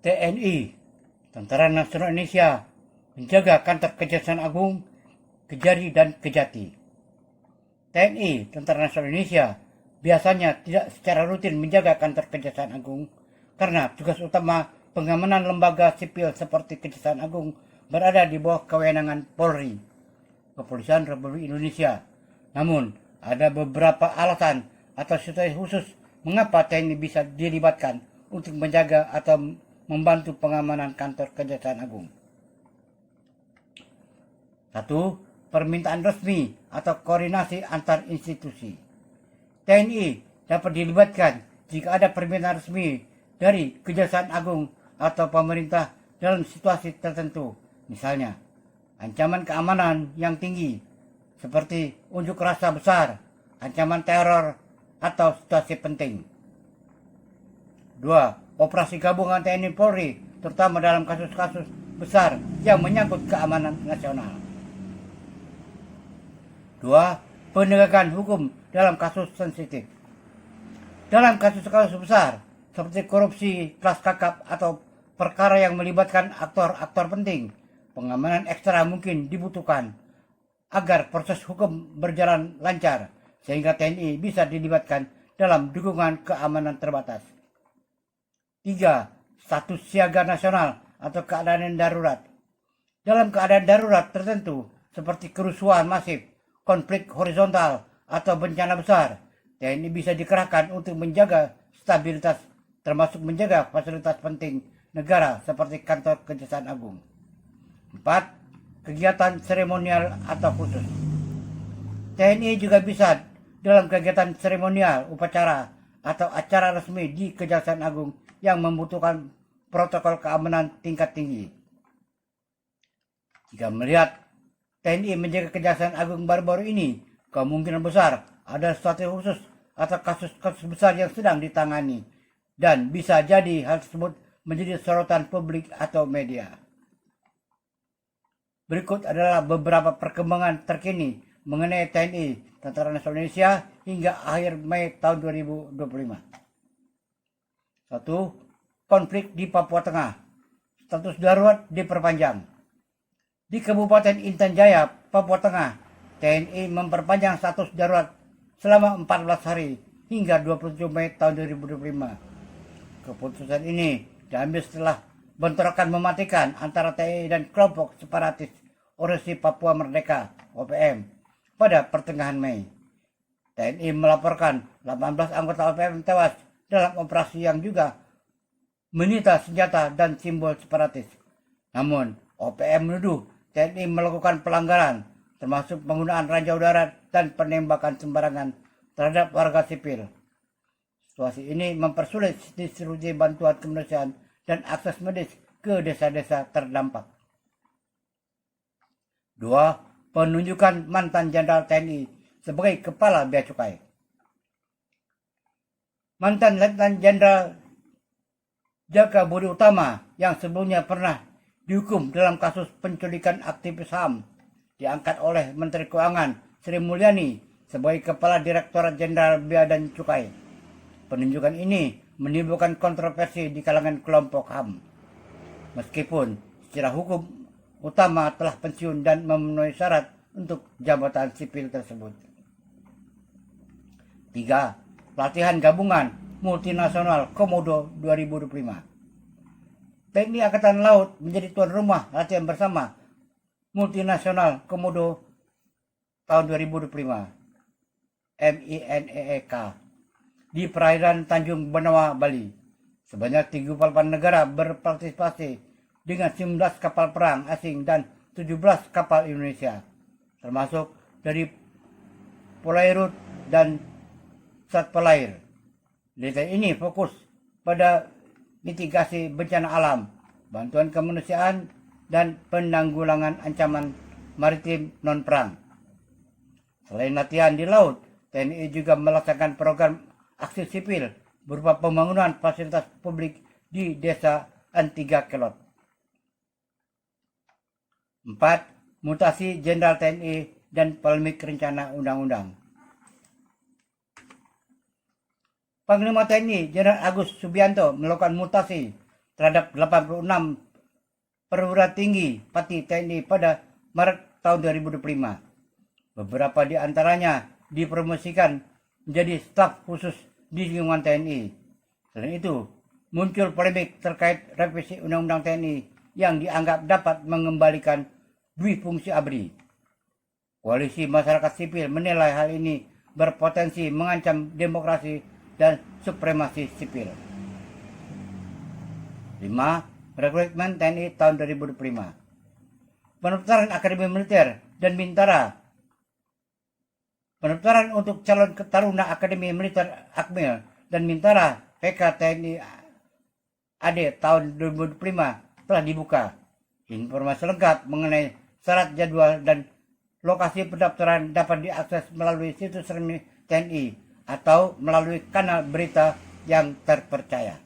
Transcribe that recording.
TNI, Tentara Nasional Indonesia, menjaga kantor Kejaksaan Agung, Kejari dan Kejati. TNI, Tentara Nasional Indonesia, biasanya tidak secara rutin menjaga kantor Kejaksaan Agung karena tugas utama pengamanan lembaga sipil seperti Kejaksaan Agung berada di bawah kewenangan Polri, Kepolisian Republik Indonesia. Namun, ada beberapa alasan atau situasi khusus mengapa TNI bisa dilibatkan untuk menjaga atau membantu pengamanan kantor Kejaksaan Agung. 1. Permintaan resmi atau koordinasi antar institusi. TNI dapat dilibatkan jika ada permintaan resmi dari Kejaksaan Agung atau pemerintah dalam situasi tertentu, misalnya ancaman keamanan yang tinggi seperti unjuk rasa besar, ancaman teror, atau situasi penting. 2. Operasi gabungan TNI Polri, terutama dalam kasus-kasus besar yang menyangkut keamanan nasional. 2. Penegakan hukum dalam kasus sensitif. Dalam kasus-kasus besar seperti korupsi, kelas kakap, atau perkara yang melibatkan aktor-aktor penting, pengamanan ekstra mungkin dibutuhkan agar proses hukum berjalan lancar, sehingga TNI bisa dilibatkan dalam dukungan keamanan terbatas. 3. Status siaga nasional atau keadaan darurat. Dalam keadaan darurat tertentu, seperti kerusuhan masif, konflik horizontal, atau bencana besar, TNI bisa dikerahkan untuk menjaga stabilitas, termasuk menjaga fasilitas penting negara seperti kantor Kejaksaan Agung. 4. Kegiatan seremonial atau khusus. TNI juga bisa dalam kegiatan seremonial, upacara, atau acara resmi di Kejaksaan Agung yang membutuhkan protokol keamanan tingkat tinggi. Jika melihat TNI menjaga Kejaksaan Agung baru-baru ini, kemungkinan besar ada strategi khusus atau kasus-kasus besar yang sedang ditangani, dan bisa jadi hal tersebut menjadi sorotan publik atau media. Berikut adalah beberapa perkembangan terkini mengenai TNI, Tentara Nasional Indonesia, hingga akhir Mei tahun 2025. 1. Konflik di Papua Tengah. Status darurat diperpanjang. Di Kabupaten Intan Jaya, Papua Tengah, TNI memperpanjang status darurat selama 14 hari hingga 27 Mei tahun 2025. Keputusan ini diambil setelah bentrokan mematikan antara TNI dan kelompok separatis Orasi Papua Merdeka (OPM) pada pertengahan Mei. TNI melaporkan 18 anggota OPM tewas dalam operasi yang juga menyita senjata dan simbol separatis. Namun, OPM menuduh TNI melakukan pelanggaran, termasuk penggunaan ranjau darat dan penembakan sembarangan terhadap warga sipil. Situasi ini mempersulit distribusi bantuan kemanusiaan dan akses medis ke desa-desa terdampak. 2. Penunjukan mantan Jenderal TNI sebagai Kepala Bea Cukai. Mantan Letnan Jenderal Jaka Budi Utama yang sebelumnya pernah dihukum dalam kasus penculikan aktivis HAM diangkat oleh Menteri Keuangan Sri Mulyani sebagai Kepala Direktorat Jenderal Bea dan Cukai. Penunjukan ini menimbulkan kontroversi di kalangan kelompok HAM. Meskipun secara hukum Utama telah pensiun dan memenuhi syarat untuk jabatan sipil tersebut. 3. Pelatihan gabungan multinasional Komodo 2025. TNI Angkatan Laut menjadi tuan rumah latihan bersama multinasional Komodo tahun 2025 (MINEEK) di perairan Tanjung Benoa, Bali. Sebanyak 38 negara berpartisipasi dengan 19 kapal perang asing dan 17 kapal Indonesia, termasuk dari Polairut dan Satpolair. Detail ini fokus pada mitigasi bencana alam, bantuan kemanusiaan, dan penanggulangan ancaman maritim non-perang. Selain latihan di laut, TNI juga melaksanakan program aksi sipil berupa pembangunan fasilitas publik di desa Antiga Kelot. 4. Mutasi Jenderal TNI dan polemik rencana undang-undang. Panglima TNI Jenderal Agus Subianto melakukan mutasi terhadap 86 perwira tinggi Pati TNI pada Maret tahun 2025. Beberapa di antaranya dipromosikan menjadi staf khusus di lingkungan TNI. Selain itu, muncul polemik terkait revisi Undang-Undang TNI yang dianggap dapat mengembalikan dui fungsi ABRI. Koalisi masyarakat sipil menilai hal ini berpotensi mengancam demokrasi dan supremasi sipil. 5. Rekrutmen TNI tahun 2025. Pendaftaran Akademi Militer dan Bintara. Pendaftaran untuk calon taruna Akademi Militer Akmil dan Bintara PK TNI AD tahun 2025 telah dibuka. Informasi lengkap mengenai syarat, jadwal, dan lokasi pendaftaran dapat diakses melalui situs resmi TNI atau melalui kanal berita yang terpercaya.